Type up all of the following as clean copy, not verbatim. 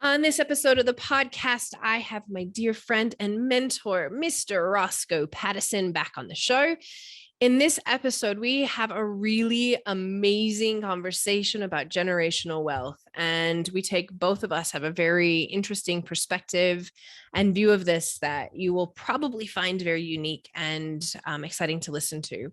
On this episode of the podcast, I have my dear friend and mentor, Mr. Rossco Paddison, back on the show. In this episode, we have a really amazing conversation about generational wealth. And we take both of us have a very interesting perspective and view of this that you will probably find very unique and exciting to listen to.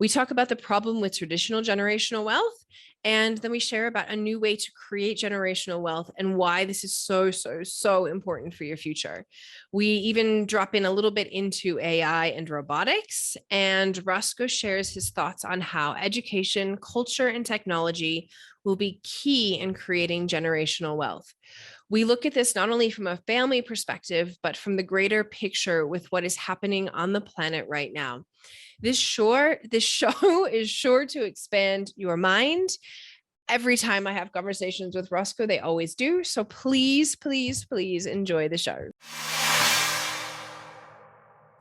We talk about the problem with traditional generational wealth. And then we share about a new way to create generational wealth and why this is so important for your future. We even drop in a little bit into AI and robotics, and Rossco shares his thoughts on how education, culture, and technology will be key in creating generational wealth. We look at this not only from a family perspective, but from the greater picture with what is happening on the planet right now. This show is sure to expand your mind. Every time I have conversations with Rossco, they always do. So please enjoy the show.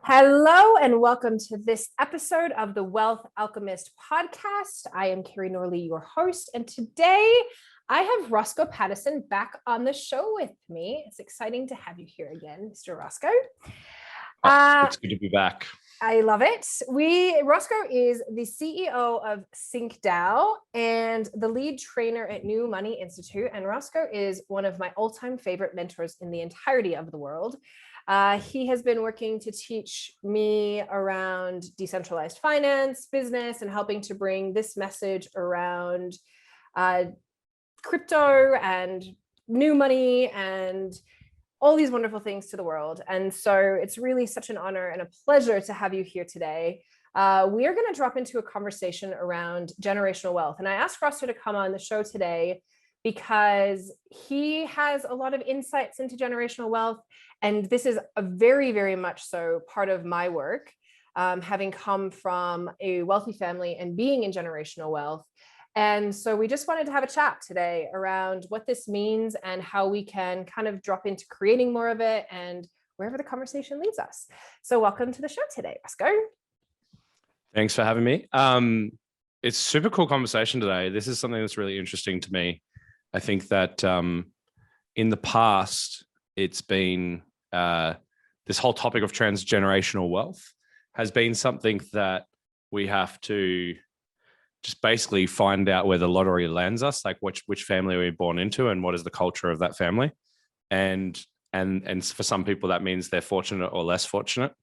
Hello and welcome to this episode of the Wealth Alchemist podcast. I am Carrie Norley, your host, and today I have Rossco Paddison back on the show with me. It's exciting to have you here again, Mr. Rossco. It's good to be back. I love it. Rossco is the CEO of SyncDAO and the lead trainer at New Money Institute. And Rossco is one of my all-time favorite mentors in the entirety of the world. He has been working to teach me around decentralized finance, business, and helping to bring this message around crypto and new money and all these wonderful things to the world. And so it's really such an honor and a pleasure to have you here today. We are going to drop into a conversation around generational wealth. And I asked Rossco to come on the show today because he has a lot of insights into generational wealth. And this is a very much so part of my work, having come from a wealthy family and being in generational wealth. And so we just wanted to have a chat today around what this means and how we can kind of drop into creating more of it and wherever the conversation leads us. So welcome to the show today, Rossco. Thanks for having me. It's a super cool conversation today. This is something that's really interesting to me. I think that in the past, it's been this whole topic of transgenerational wealth has been something that we have to just basically find out where the lottery lands us, like which family we're born into and what is the culture of that family. And for some people, that means they're fortunate or less fortunate.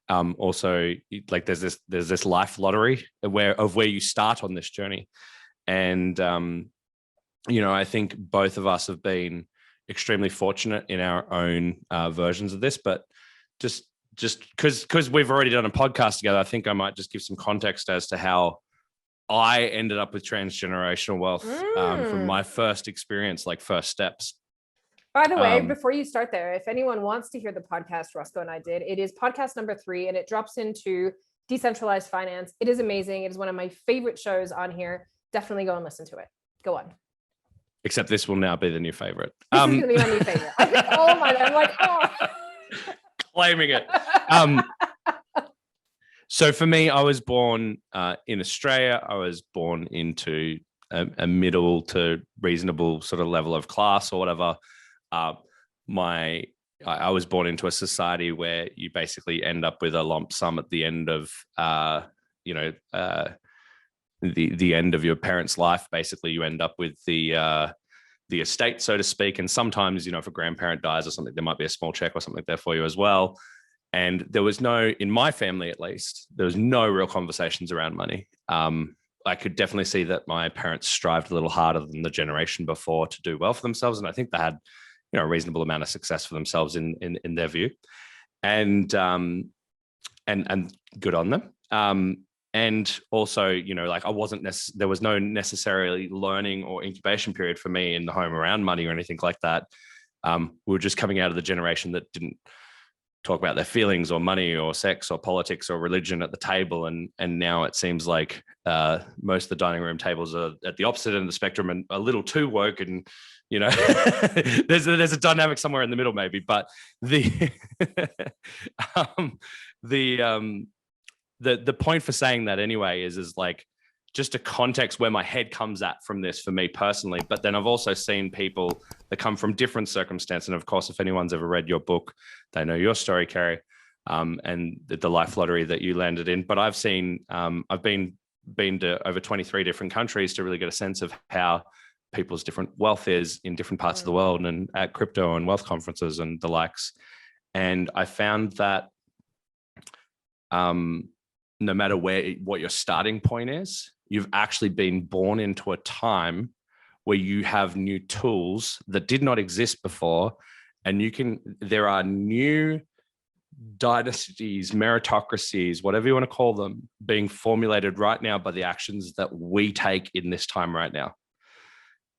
Also, like there's this life lottery where you start on this journey. And, I think both of us have been extremely fortunate in our own versions of this, but just because we've already done a podcast together, I think I might just give some context as to how I ended up with transgenerational wealth from my first experience, like first steps. By the way, before you start there, if anyone wants to hear the podcast Rossco and I did, it is podcast number 3 and it drops into decentralized finance. It is amazing. It is one of my favorite shows on here. Definitely go and listen to it. Go on. Except this will now be the new favorite. This is going to be my new favorite. I think all of mine. I'm like, oh. Claiming it. So for me, I was born in Australia. I was born into a middle to reasonable sort of level of class or whatever. I was born into a society where you basically end up with a lump sum at the end of, the end of your parents' life. Basically, you end up with the estate, so to speak. And sometimes, if a grandparent dies or something, there might be a small check or something there for you as well. And there was in my family at least, there was no real conversations around money. I could definitely see that my parents strived a little harder than the generation before to do well for themselves. And I think they had, a reasonable amount of success for themselves in their view. And good on them. And also, I wasn't there was no necessarily learning or incubation period for me in the home around money or anything like that. We were just coming out of the generation that didn't talk about their feelings or money or sex or politics or religion at the table. And now it seems like most of the dining room tables are at the opposite end of the spectrum and a little too woke. And, there's a dynamic somewhere in the middle maybe. But the point for saying that anyway is like just a context where my head comes at from this for me personally. But then I've also seen people that come from different circumstances. And of course, if anyone's ever read your book, they know your story, Kerry, and the life lottery that you landed in. But I've seen, I've been to over 23 different countries to really get a sense of how people's different wealth is in different parts of the world, and at crypto and wealth conferences and the likes. And I found that no matter what your starting point is, you've actually been born into a time where you have new tools that did not exist before. And there are new dynasties, meritocracies, whatever you want to call them, being formulated right now by the actions that we take in this time right now.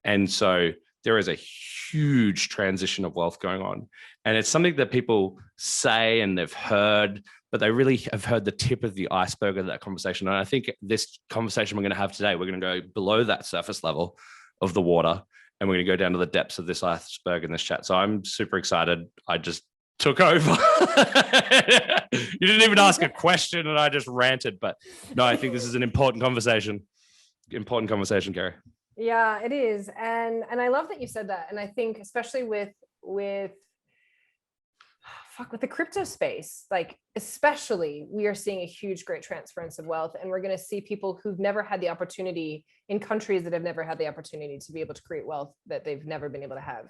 And so there is a huge transition of wealth going on. And it's something that people say and they've heard, but they really have heard the tip of the iceberg of that conversation. And I think this conversation we're going to have today, we're going to go below that surface level of the water, and we're going to go down to the depths of this iceberg in this chat. So I'm super excited. I just took over. You didn't even ask a question and I just ranted. But no, I think this is an important conversation. Important conversation, Gary. Yeah, it is. And I love that you said that. And I think especially with the crypto space, like especially, we are seeing a huge, great transference of wealth. And we're going to see people who've never had the opportunity in countries that have never had the opportunity to be able to create wealth that they've never been able to have.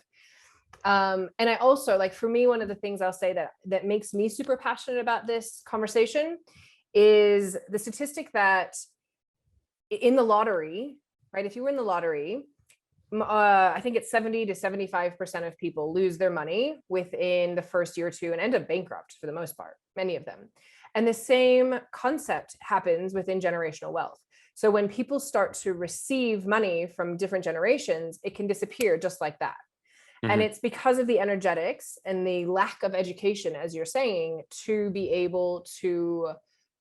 And I also, like, for me, one of the things I'll say that makes me super passionate about this conversation is the statistic that in the lottery, right? If you were in the lottery, I think it's 70 to 75% of people lose their money within the first year or two and end up bankrupt for the most part, many of them. And the same concept happens within generational wealth. So when people start to receive money from different generations, it can disappear just like that. Mm-hmm. And it's because of the energetics and the lack of education, as you're saying, to be able to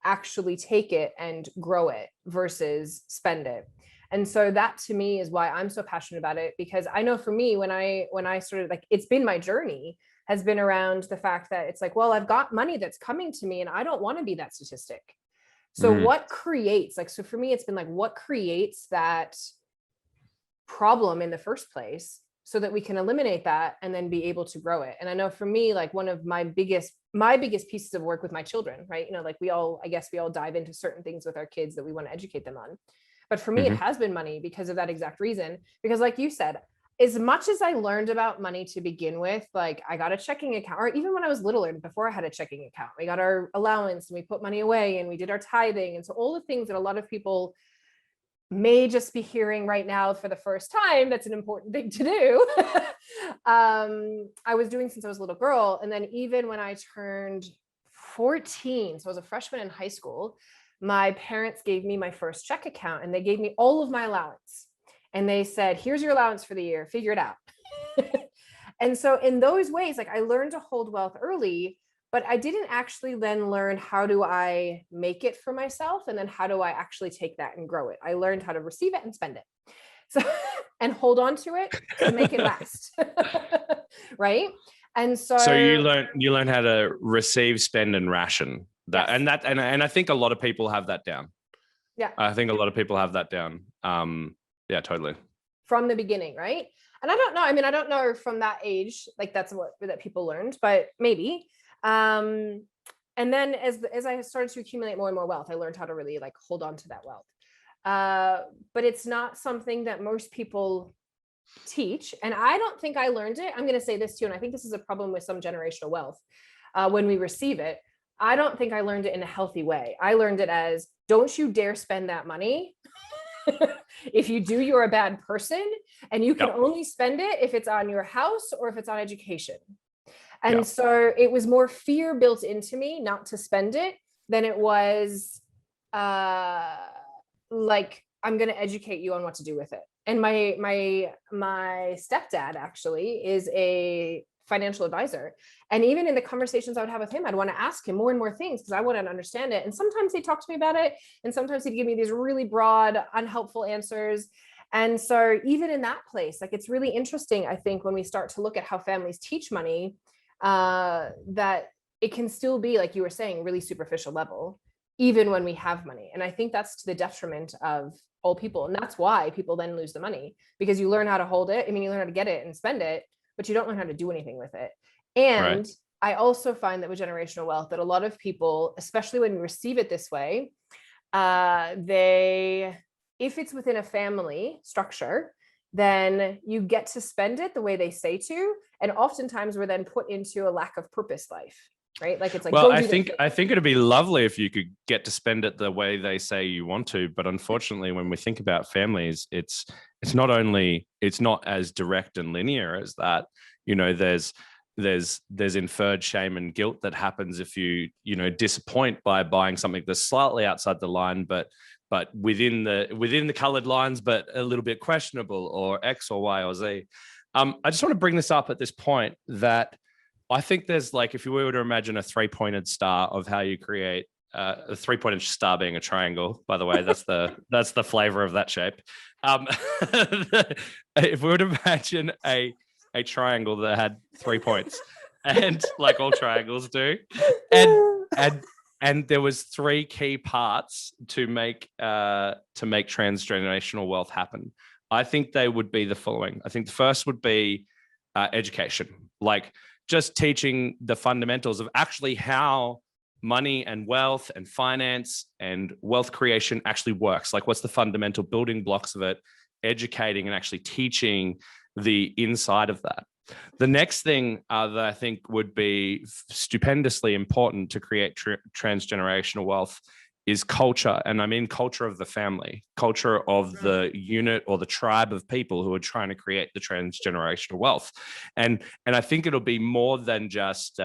actually take it and grow it versus spend it. And so that to me is why I'm so passionate about it, because I know for me, when I started, like, it's been my journey has been around the fact that it's like, well, I've got money that's coming to me and I don't want to be that statistic. So what creates, like, so for me, it's been like, what creates that problem in the first place so that we can eliminate that and then be able to grow it. And I know for me, like, one of my biggest pieces of work with my children, right? You know, like I guess we all dive into certain things with our kids that we want to educate them on. But for me, it has been money because of that exact reason. Because like you said, as much as I learned about money to begin with, like, I got a checking account, or even when I was littler, before I had a checking account, we got our allowance and we put money away and we did our tithing. And so all the things that a lot of people may just be hearing right now for the first time, that's an important thing to do. I was doing since I was a little girl. And then even when I turned 14, so I was a freshman in high school, my parents gave me my first check account and they gave me all of my allowance. And they said, here's your allowance for the year, figure it out. And so in those ways, like, I learned to hold wealth early, but I didn't actually then learn how do I make it for myself? And then how do I actually take that and grow it? I learned how to receive it and spend it. So, and hold on to it to make it last. Right. And so you learn how to receive, spend, and ration that. Yes. And I think a lot of people have that down. Yeah. I think a lot of people have that down. Yeah, totally. From the beginning. Right. And I don't know. I mean, I don't know from that age, like that's that people learned, but maybe. And then as I started to accumulate more and more wealth, I learned how to really, like, hold on to that wealth. But it's not something that most people teach. And I don't think I learned it. I'm going to say this too. And I think this is a problem with some generational wealth. When we receive it, I don't think I learned it in a healthy way. I learned it as, don't you dare spend that money. If you do, you're a bad person, and you can only spend it if it's on your house or if it's on education. And so it was more fear built into me not to spend it than it was like, I'm going to educate you on what to do with it. And my stepdad actually is a financial advisor. And even in the conversations I would have with him, I'd want to ask him more and more things because I wanted to understand it. And sometimes he'd talk to me about it. And sometimes he'd give me these really broad, unhelpful answers. And so even in that place, like, it's really interesting, I think, when we start to look at how families teach money, that it can still be, like you were saying, really superficial level, even when we have money. And I think that's to the detriment of all people. And that's why people then lose the money, because you learn how to hold it. I mean, you learn how to get it and spend it, but you don't learn how to do anything with it. And Right. I also find that with generational wealth, that a lot of people, especially when you receive it this way, if it's within a family structure, then you get to spend it the way they say to. And oftentimes we're then put into a lack of purpose life, right? Like, it's like, Well, go I do think this. I think it'd be lovely if you could get to spend it the way they say you want to. But unfortunately, when we think about families, it's not as direct and linear as that. You know, there's inferred shame and guilt that happens if you disappoint by buying something that's slightly outside the line, but within the colored lines, but a little bit questionable, or X or Y or Z. I just want to bring this up at this point, that I think there's, like, if you were to imagine a three-pointed star of how you create a three-pointed star being a triangle, by the way, that's the flavor of that shape. If we were to imagine a triangle that had 3 points, and like all triangles do, and there was three key parts to make transgenerational wealth happen, I think they would be the following. I think the first would be education, like just teaching the fundamentals of actually how money and wealth and finance and wealth creation actually works. Like, what's the fundamental building blocks of it, educating and actually teaching the inside of that. The next thing that I think would be stupendously important to create transgenerational wealth is culture. And I mean culture of the family, culture of the unit or the tribe of people who are trying to create the transgenerational wealth. And I think it'll be more than just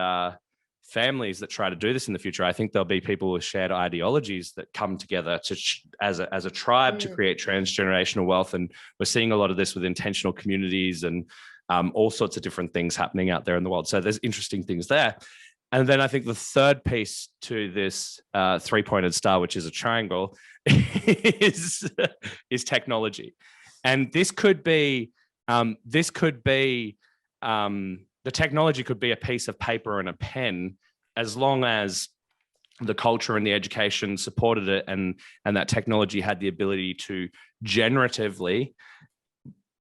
families that try to do this in the future. I think there'll be people with shared ideologies that come together as a tribe to create transgenerational wealth. And we're seeing a lot of this with intentional communities and all sorts of different things happening out there in the world. So there's interesting things there. And then I think the third piece to this three-pointed star, which is a triangle, is technology. And this could be the technology could be a piece of paper and a pen, as long as the culture and the education supported it, and that technology had the ability to generatively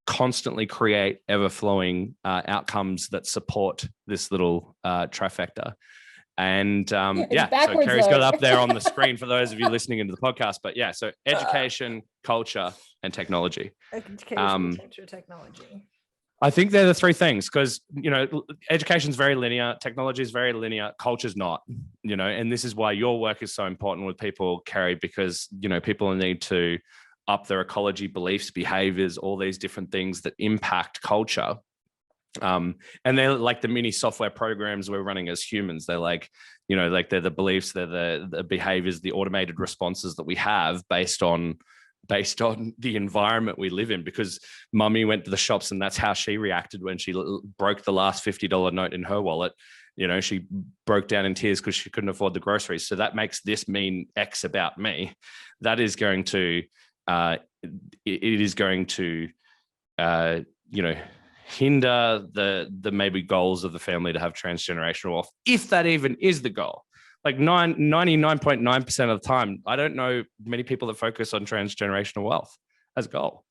constantly create ever-flowing outcomes that support this little trifecta. And so Kerry's got it up there on the screen for those of you listening into the podcast. But yeah, so education, culture, and technology. Education, culture, technology. I think they're the three things, because, education is very linear, technology is very linear, culture's not, and this is why your work is so important with people, Kerry, because, people need to up their ecology, beliefs, behaviors, all these different things that impact culture. And they're like the mini software programs we're running as humans. They're like, they're the beliefs, they're the behaviors, the automated responses that we have based on the environment we live in. Because mummy went to the shops and that's how she reacted when she broke the last $50 note in her wallet. She broke down in tears because she couldn't afford the groceries. So that makes this mean X about me. That is going to it is going to hinder the maybe goals of the family to have transgenerational wealth, if that even is the goal. Like 99.9% of the time, I don't know many people that focus on transgenerational wealth as a goal.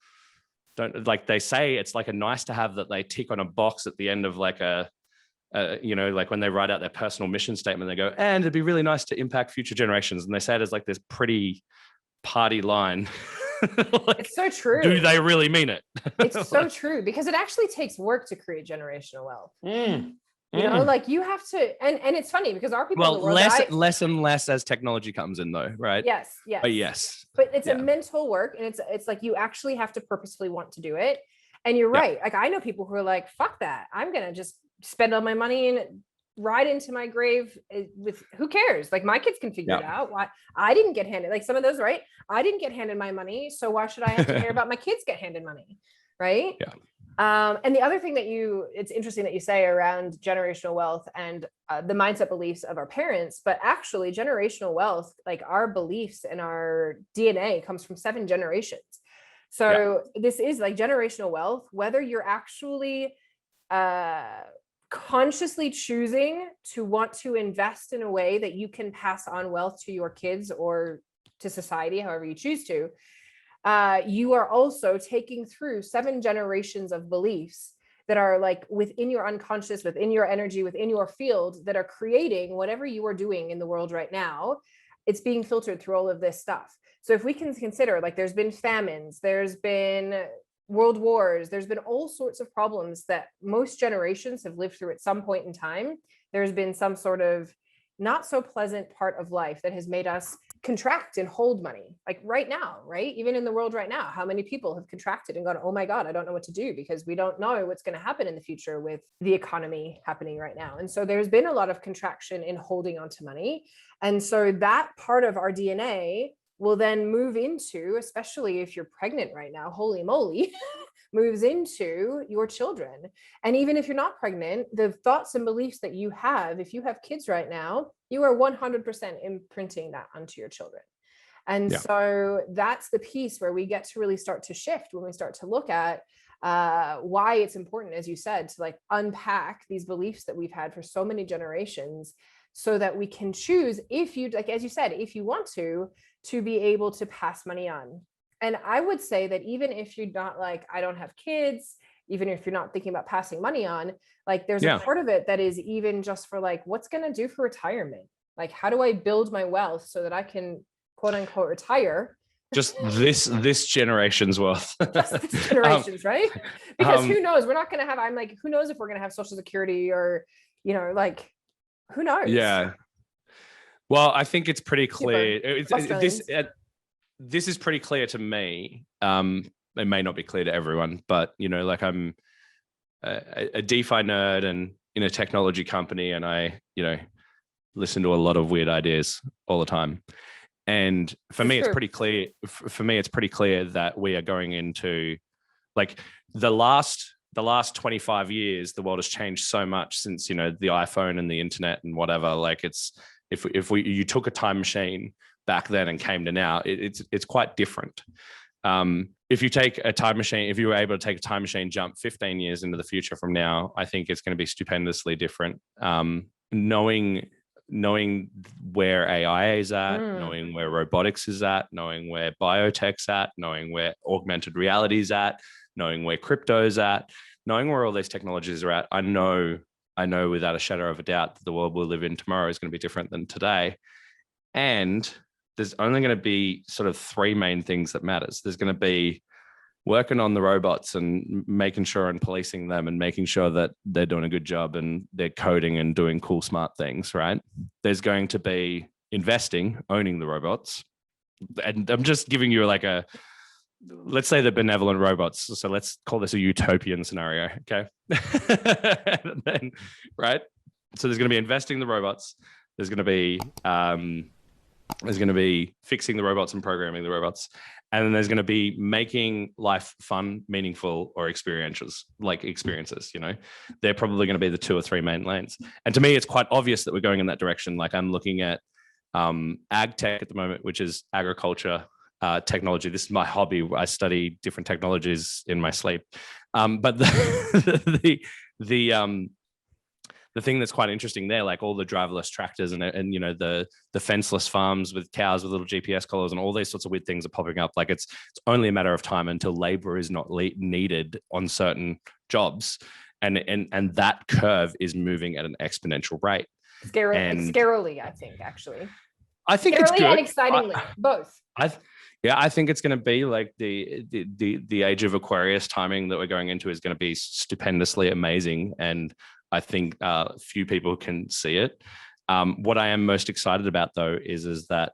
Like, they say it's like a nice to have that they tick on a box at the end of like like when they write out their personal mission statement, they go, and it'd be really nice to impact future generations. And they say it as like this pretty party line. Like, it's so true. Do they really mean it? It's so true, because it actually takes work to create generational wealth. Like, you have to, and it's funny because our people in the world, less and less as technology comes in, though, right? Yes. But it's a mental work, and it's like you actually have to purposefully want to do it. And you're right. Like, I know people who are like, fuck that, I'm gonna just spend all my money and ride into my grave with, who cares? Like, my kids can figure it out. Why I didn't get handed, like some of those, right? I didn't get handed my money, so why should I have to care about my kids get handed money, right? And the other thing that it's interesting that you say around generational wealth and the mindset beliefs of our parents, but actually generational wealth, like our beliefs and our DNA comes from 7 generations. So this is like generational wealth, whether you're actually consciously choosing to want to invest in a way that you can pass on wealth to your kids or to society, however you choose to. you are also taking through 7 generations of beliefs that are like within your unconscious, within your energy, within your field, that are creating whatever you are doing in the world right now. It's being filtered through all of this stuff. So if we can consider, like, there's been famines, there's been world wars, there's been all sorts of problems that most generations have lived through at some point in time. There's been some sort of not so pleasant part of life that has made us contract and hold money, like right now, right? Even in the world right now, how many people have contracted and gone, oh my God, I don't know what to do, because we don't know what's going to happen in the future with the economy happening right now. And so there's been a lot of contraction in holding onto money. And so that part of our DNA will then move into, especially if you're pregnant right now, holy moly, moves into your children. And even if you're not pregnant, the thoughts and beliefs that you have, if you have kids right now, you are 100% imprinting that onto your children. And so that's the piece where we get to really start to shift when we start to look at why it's important, as you said, to like unpack these beliefs that we've had for so many generations, so that we can choose, if you, like, as you said, if you want to be able to pass money on. And I would say that even if you're not like, I don't have kids, even if you're not thinking about passing money on, like there's a part of it that is even just for like, what's going to do for retirement? Like, how do I build my wealth so that I can quote unquote retire? Just this generation's wealth. Just this generation's, right? Because who knows? We're not going to have, I'm like, who knows if we're going to have Social Security or, you know, like, who knows? Yeah. Well, I think it's pretty clear. This is pretty clear to me. It may not be clear to everyone, but you know, like I'm a DeFi nerd and in a technology company, and I, you know, listen to a lot of weird ideas all the time. And for me, it's pretty clear. For me, it's pretty clear that we are going into, like, the last 25 years, the world has changed so much since, you know, the iPhone and the internet and whatever. Like, it's if you took a time machine back then and came to now, it's quite different. If you take a time machine, if you were able to take a time machine jump 15 years into the future from now, I think it's going to be stupendously different. Knowing where AI is at, knowing where robotics is at, knowing where biotech's at, knowing where augmented reality is at, knowing where crypto's at, knowing where all these technologies are at, I know without a shadow of a doubt that the world we'll live in tomorrow is going to be different than today. And there's only going to be sort of 3 main things that matters. There's going to be working on the robots and making sure and policing them and making sure that they're doing a good job and they're coding and doing cool, smart things, right? There's going to be investing, owning the robots. And I'm just giving you like let's say the benevolent robots. So let's call this a utopian scenario, okay? Then, right? So there's going to be investing in the robots. There's going to be fixing the robots and programming the robots. And then there's going to be making life fun, meaningful, or experiences, you know. They're probably going to be the 2 or 3 main lanes. And to me, it's quite obvious that we're going in that direction. Like, I'm looking at ag tech at the moment, which is agriculture technology. This is my hobby. I study different technologies in my sleep. But the thing that's quite interesting there, like all the driverless tractors and you know, the fenceless farms with cows with little GPS collars and all these sorts of weird things are popping up. Like, it's only a matter of time until labor is not needed on certain jobs, and that curve is moving at an exponential rate. Scarily, I think, actually. I think it's good and excitingly, both. I think it's going to be like the age of Aquarius timing that we're going into is going to be stupendously amazing, and I think few people can see it. What I am most excited about, though, is that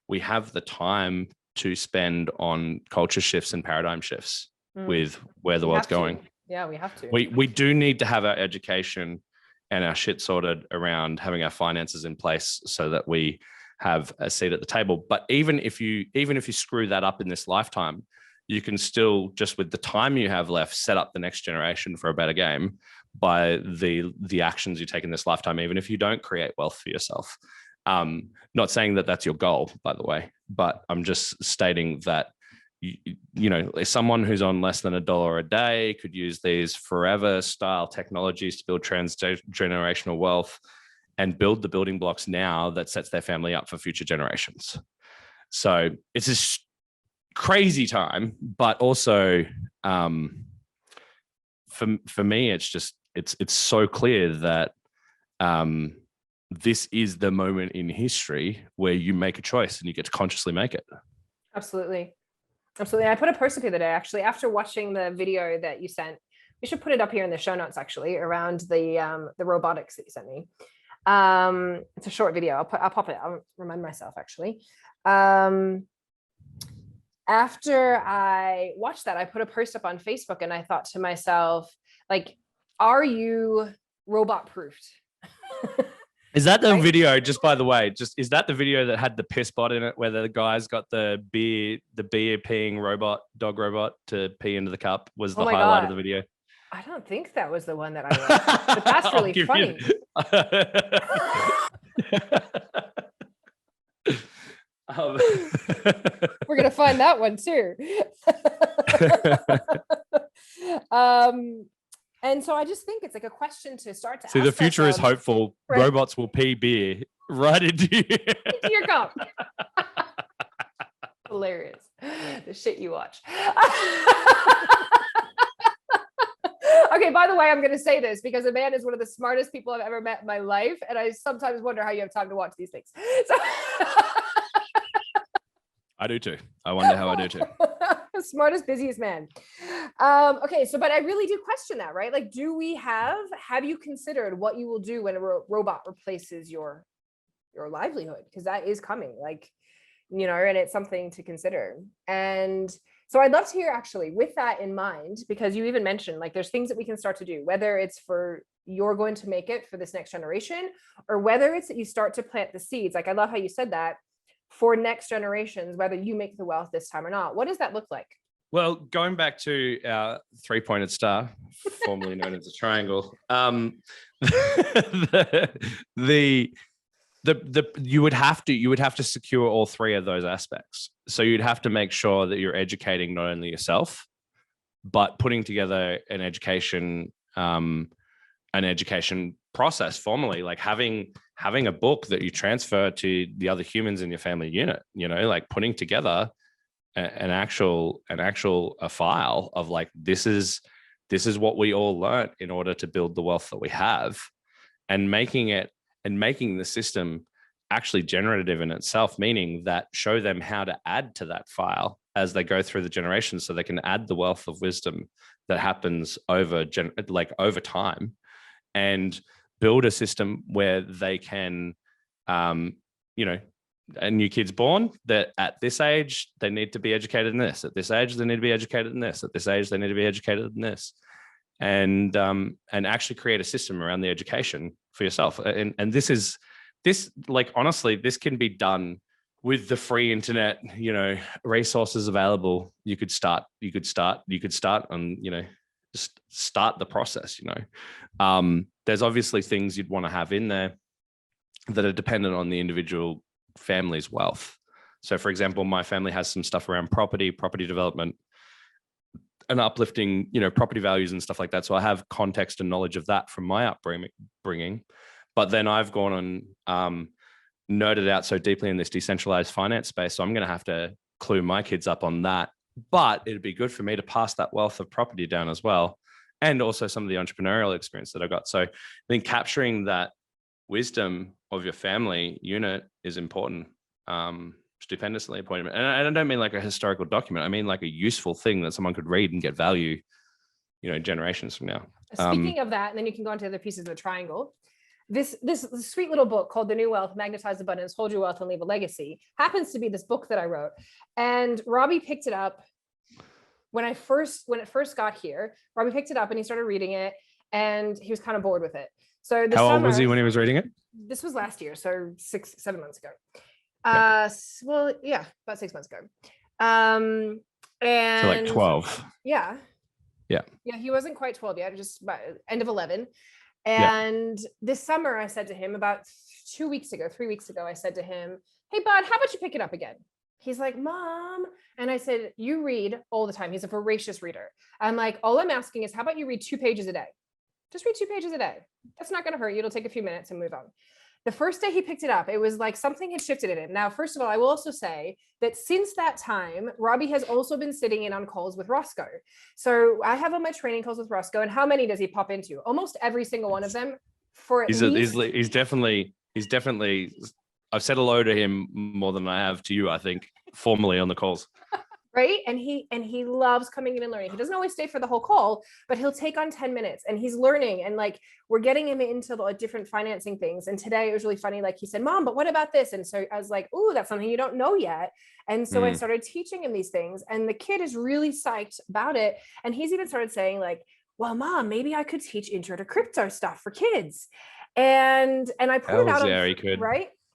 we have the time to spend on culture shifts and paradigm shifts with where the world's going. Yeah, we have to. We do need to have our education and our shit sorted around having our finances in place so that we have a seat at the table. But even if you screw that up in this lifetime, you can still, just with the time you have left, set up the next generation for a better game by the actions you take in this lifetime, even if you don't create wealth for yourself. Not saying that that's your goal, by the way, but I'm just stating that, you know, someone who's on less than $1 a day could use these forever style technologies to build transgenerational wealth and build the building blocks now that sets their family up for future generations. So it's just, crazy time, but also for me, it's so clear that this is the moment in history where you make a choice and you get to consciously make it. Absolutely. Absolutely. I put a post up the other day, actually, after watching the video that you sent. We should put it up here in the show notes, actually, around the robotics that you sent me. It's a short video. I'll pop it. I'll remind myself, actually. After I watched that, I put a post up on Facebook and I thought to myself, like, are you robot proofed? Is that the video, just by the way, is that the video that had the piss bot in it where the guys got the beer peeing dog robot to pee into the cup was the highlight of the video? I don't think that was the one that I watched, but that's really funny. We're going to find that one too. And so I just think it's like a question to start to ask. The future is hopeful. Right. Robots will pee beer right into your cup. Hilarious. The shit you watch. Okay, by the way, I'm going to say this because a man is one of the smartest people I've ever met in my life. And I sometimes wonder how you have time to watch these things. So I do too. I wonder how I do too. Smartest, busiest man. Okay, so, but I really do question that, right? Like, have you considered what you will do when a robot replaces your livelihood? Because that is coming, like, you know, and it's something to consider. And so I'd love to hear, actually, with that in mind, because you even mentioned, like, there's things that we can start to do, whether it's for you're going to make it for this next generation, or whether it's that you start to plant the seeds. Like, I love how you said that, for next generations, whether you make the wealth this time or not. What does that look like? Well, going back to our three-pointed star, formerly known as a triangle, you would have to secure all three of those aspects. So you'd have to make sure that you're educating not only yourself, but putting together an education process formally, like having a book that you transfer to the other humans in your family unit, you know, like putting together an actual file of like, this is what we all learned in order to build the wealth that we have, and making the system actually generative in itself, meaning that show them how to add to that file as they go through the generations, so they can add the wealth of wisdom that happens over time, and build a system where they can, you know, a new kid's born, that at this age, they need to be educated in this. At this age, they need to be educated in this. At this age, they need to be educated in this. And actually create a system around the education for yourself. And this like, honestly, this can be done with the free internet, you know, resources available. You could start on, you know, just start the process, you know. There's obviously things you'd want to have in there that are dependent on the individual family's wealth. So, for example, my family has some stuff around property development, and uplifting, you know, property values and stuff like that. So I have context and knowledge of that from my upbringing. But then I've gone on nerded out so deeply in this decentralized finance space. So I'm going to have to clue my kids up on that. But it'd be good for me to pass that wealth of property down as well, and also some of the entrepreneurial experience that I got. So I think capturing that wisdom of your family unit is important, stupendously important. And I don't mean like a historical document. I mean like a useful thing that someone could read and get value, you know, generations from now. Speaking of that, and then you can go on to other pieces of the triangle. This sweet little book called The New Wealth, Magnetize Abundance, Hold Your Wealth and Leave a Legacy happens to be this book that I wrote. And Robbie picked it up when it first got here. Robbie picked it up and he started reading it, and he was kind of bored with it. So how old was he when he was reading it? This was last year, so 7 months ago. Well, yeah, about 6 months ago. And so like 12. Yeah, he wasn't quite 12 yet, just about end of 11. And this summer I said to him, about 3 weeks ago, I said to him, hey bud, how about you pick it up again? He's like, Mom. And I said, you read all the time. He's a voracious reader. I'm like, all I'm asking is, how about you read 2 pages a day? Just read 2 pages a day. That's not going to hurt you. It'll take a few minutes and move on. The first day he picked it up, it was like something had shifted in it. Now, first of all, I will also say that since that time, Robbie has also been sitting in on calls with Rossco. So I have on my training calls with Rossco, and how many does he pop into? Almost every single one of them. For at least he's definitely. I've said hello to him more than I have to you, I think, formally on the calls. Right. And he loves coming in and learning. He doesn't always stay for the whole call, but he'll take on 10 minutes and he's learning. And like, we're getting him into the different financing things. And today it was really funny. Like he said, Mom, but what about this? And so I was like, oh, that's something you don't know yet. And so I started teaching him these things, and the kid is really psyched about it. And he's even started saying like, well, Mom, maybe I could teach intro to crypto stuff for kids. And I put it out on,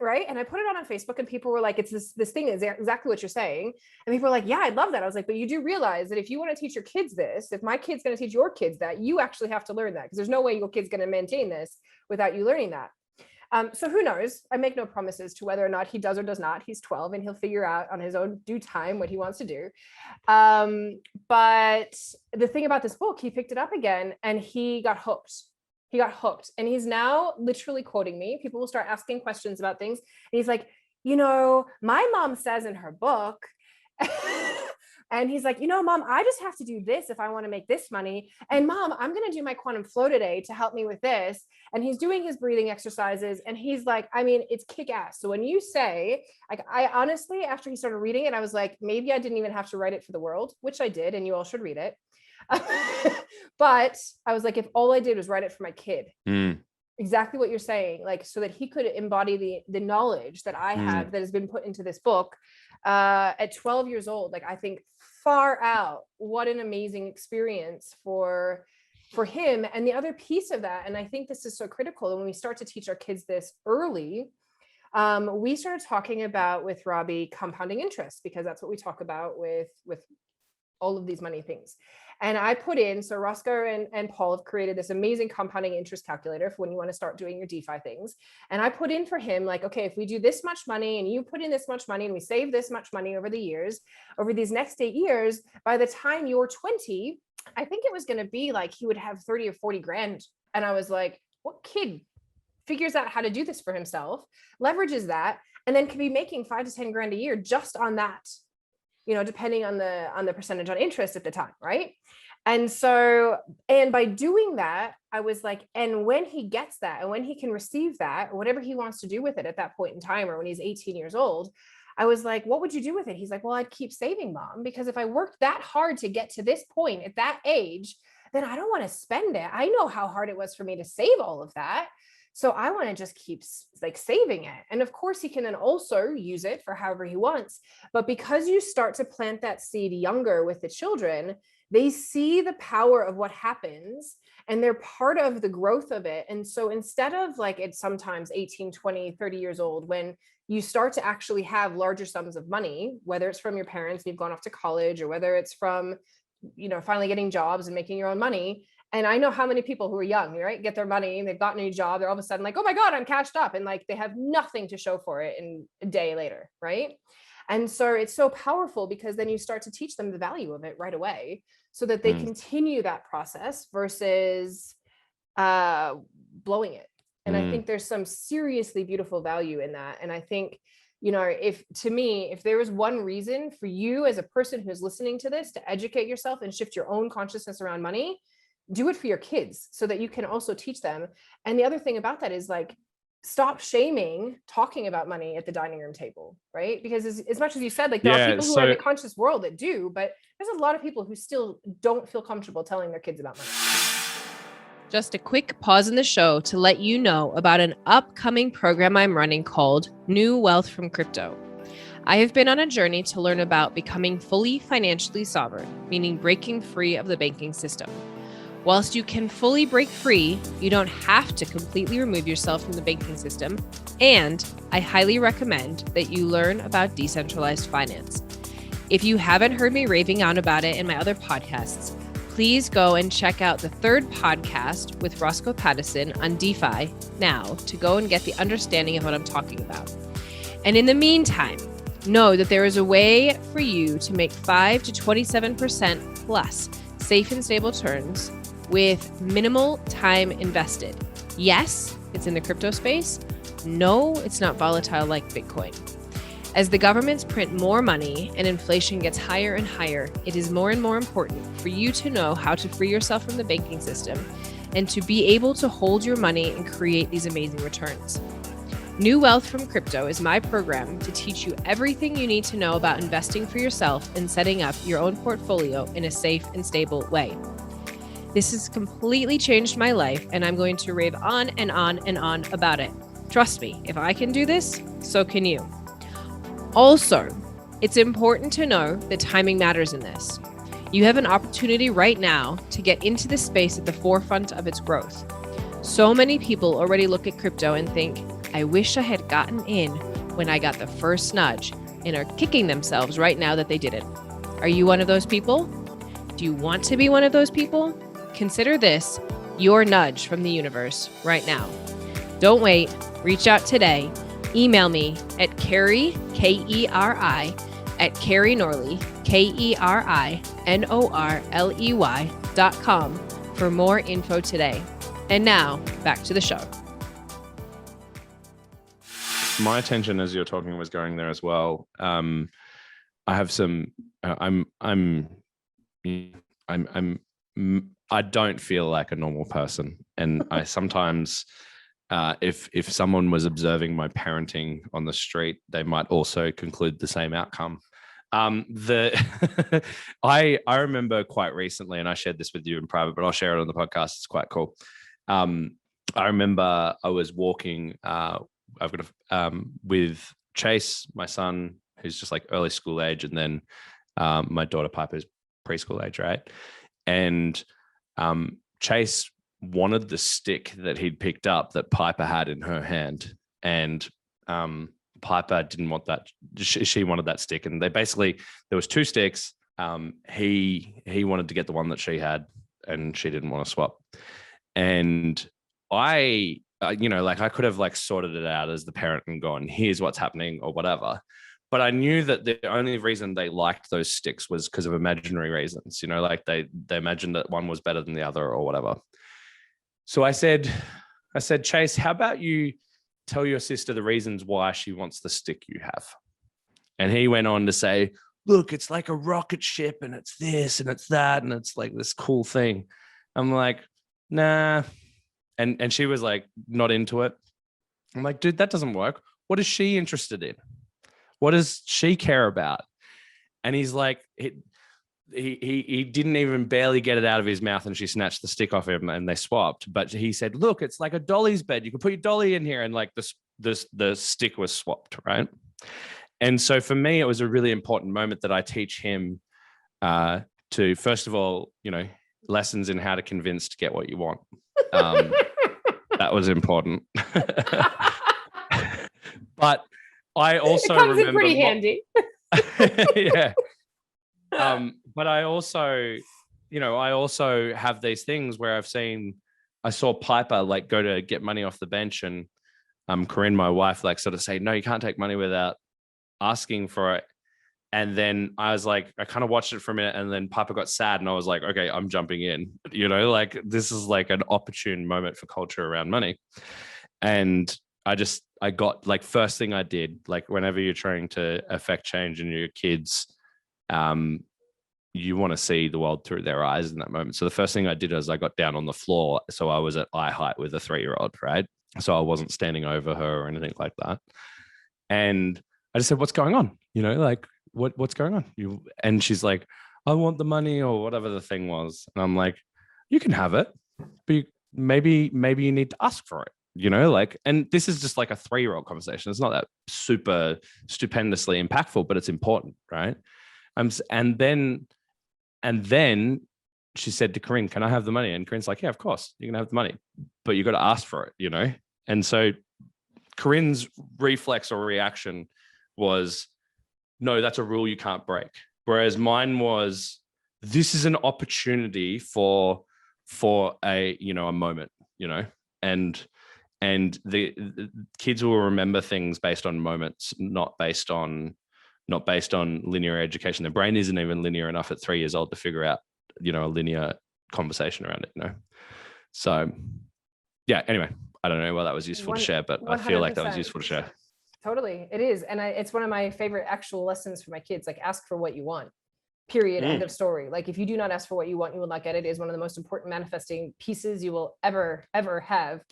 right. And I put it on Facebook, and people were like, it's this thing is exactly what you're saying. And people were like, yeah, I'd love that. I was like, but you do realize that if you want to teach your kids this, if my kid's going to teach your kids that, you actually have to learn that, because there's no way your kid's going to maintain this without you learning that. So who knows? I make no promises to whether or not he does or does not. He's 12 and he'll figure out on his own due time what he wants to do. But the thing about this book, he picked it up again and he got hooked. And he's now literally quoting me. People will start asking questions about things. And he's like, my mom says in her book, and he's like, Mom, I just have to do this if I want to make this money. And Mom, I'm going to do my quantum flow today to help me with this. And he's doing his breathing exercises. And he's like, I mean, it's kick ass. So when you say, like, I honestly, after he started reading it, I was like, maybe I didn't even have to write it for the world, which I did. And you all should read it. But I was like, if all I did was write it for my kid, exactly what you're saying, like, so that he could embody the knowledge that I have that has been put into this book at 12 years old, like, I think far out, what an amazing experience for him. And the other piece of that, and I think this is so critical, and when we start to teach our kids this early, we started talking about with Robbie compounding interest, because that's what we talk about with all of these money things. And I put in, so Rossco and Paul have created this amazing compounding interest calculator for when you want to start doing your DeFi things. And I put in for him, like, okay, if we do this much money and you put in this much money and we save this much money over the years, over these next 8 years, by the time you're 20, I think it was going to be like he would have 30 or 40 grand. And I was like, what kid figures out how to do this for himself, leverages that, and then can be making 5 to 10 grand a year just on that, depending on the percentage on interest at the time, right? And so, and by doing that, I was like, and when he gets that, and when he can receive that, whatever he wants to do with it at that point in time, or when he's 18 years old, I was like, what would you do with it? He's like, well, I'd keep saving, Mom, because if I worked that hard to get to this point at that age, then I don't want to spend it. I know how hard it was for me to save all of that. So I want to just keep like saving it. And of course he can then also use it for however he wants. But because you start to plant that seed younger with the children, they see the power of what happens and they're part of the growth of it. And so instead of like, it's sometimes 18, 20, 30 years old, when you start to actually have larger sums of money, whether it's from your parents and you've gone off to college, or whether it's from, finally getting jobs and making your own money. And I know how many people who are young, right, get their money and they've gotten a new job. They're all of a sudden like, oh my God, I'm cashed up. And like, they have nothing to show for it in a day later. Right. And so it's so powerful, because then you start to teach them the value of it right away, so that they continue that process versus blowing it. And I think there's some seriously beautiful value in that. And I think, if there was one reason for you as a person who's listening to this to educate yourself and shift your own consciousness around money, do it for your kids so that you can also teach them. And the other thing about that is like, stop shaming talking about money at the dining room table, right? Because as much as you said, like there are people who are in the conscious world that do, but there's a lot of people who still don't feel comfortable telling their kids about money. Just a quick pause in the show to let you know about an upcoming program I'm running called New Wealth from Crypto. I have been on a journey to learn about becoming fully financially sovereign, meaning breaking free of the banking system. Whilst you can fully break free, you don't have to completely remove yourself from the banking system. And I highly recommend that you learn about decentralized finance. If you haven't heard me raving on about it in my other podcasts, please go and check out the third podcast with Rossco Paddison on DeFi now to go and get the understanding of what I'm talking about. And in the meantime, know that there is a way for you to make 5 to 27% plus safe and stable returns with minimal time invested. Yes, It's in the crypto space? No, it's not volatile like Bitcoin. As the governments print more money and inflation gets higher and higher, it is more and more important for you to know how to free yourself from the banking system and to be able to hold your money and create these amazing returns. New Wealth from Crypto is my program to teach you everything you need to know about investing for yourself and setting up your own portfolio in a safe and stable way. This has completely changed my life, and I'm going to rave on and on and on about it. Trust me, if I can do this, so can you. Also, it's important to know that timing matters in this. You have an opportunity right now to get into this space at the forefront of its growth. So many people already look at crypto and think, I wish I had gotten in when I got the first nudge, and are kicking themselves right now that they didn't. Are you one of those people? Do you want to be one of those people? Consider this your nudge from the universe right now. Don't wait. Reach out today. Email me at Keri, Keri, at Keri Norley, KeriNorley.com for more info today. And now, back to the show. My attention as you're talking was going there as well. I have some. I don't feel like a normal person, and I sometimes, if someone was observing my parenting on the street, they might also conclude the same outcome. I remember quite recently, and I shared this with you in private, but I'll share it on the podcast. It's quite cool. I remember I was walking. I've got with Chase, my son, who's just like early school age, and then my daughter Piper's preschool age, right? And Chase wanted the stick that he'd picked up that Piper had in her hand, and Piper didn't want that. She wanted that stick, and there was two sticks. He wanted to get the one that she had, and she didn't want to swap. And I could have like sorted it out as the parent and gone, here's what's happening or whatever. But I knew that the only reason they liked those sticks was because of imaginary reasons, like they imagined that one was better than the other or whatever. So I said, Chase, how about you tell your sister the reasons why she wants the stick you have? And he went on to say, look, it's like a rocket ship, and it's this and it's that, and it's like this cool thing. I'm like, nah. And she was like, not into it. I'm like, dude, that doesn't work. What is she interested in? What does she care about? And he's like, he didn't even barely get it out of his mouth, and she snatched the stick off him and they swapped. But he said, look, it's like a dolly's bed. You can put your dolly in here. And like the stick was swapped, right? And so for me, it was a really important moment that I teach him to, first of all, lessons in how to convince to get what you want. That was important. But I also it comes remember in pretty handy. Yeah. But I also have these things where I saw Piper like go to get money off the bench, and Corinne, my wife, like sort of say, no, you can't take money without asking for it. And then I was like, I kind of watched it for a minute, and then Piper got sad, and I was like, okay, I'm jumping in, like this is like an opportune moment for culture around money. And I got like, first thing I did, like whenever you're trying to affect change in your kids, you want to see the world through their eyes in that moment. So the first thing I did is I got down on the floor. So I was at eye height with a 3-year-old, right? So I wasn't standing over her or anything like that. And I just said, what's going on? Like, what's going on? And she's like, I want the money or whatever the thing was. And I'm like, you can have it, but maybe you need to ask for it, and this is just like a 3-year-old conversation. It's not that super stupendously impactful, but it's important, right? And then she said to Corinne, can I have the money? And Corinne's like, yeah, of course, you can have the money, but you got to ask for it, And so Corinne's reflex or reaction was, no, that's a rule you can't break. Whereas mine was, this is an opportunity for a moment, and the kids will remember things based on moments, not based on linear education. The brain isn't even linear enough at 3 years old to figure out, a linear conversation around it, So yeah, anyway, I don't know why that was useful to share, but I feel like that was useful to share. Totally, it is. And it's one of my favorite actual lessons for my kids, like ask for what you want, period, end of story. Like if you do not ask for what you want, you will not get it. It is one of the most important manifesting pieces you will ever have.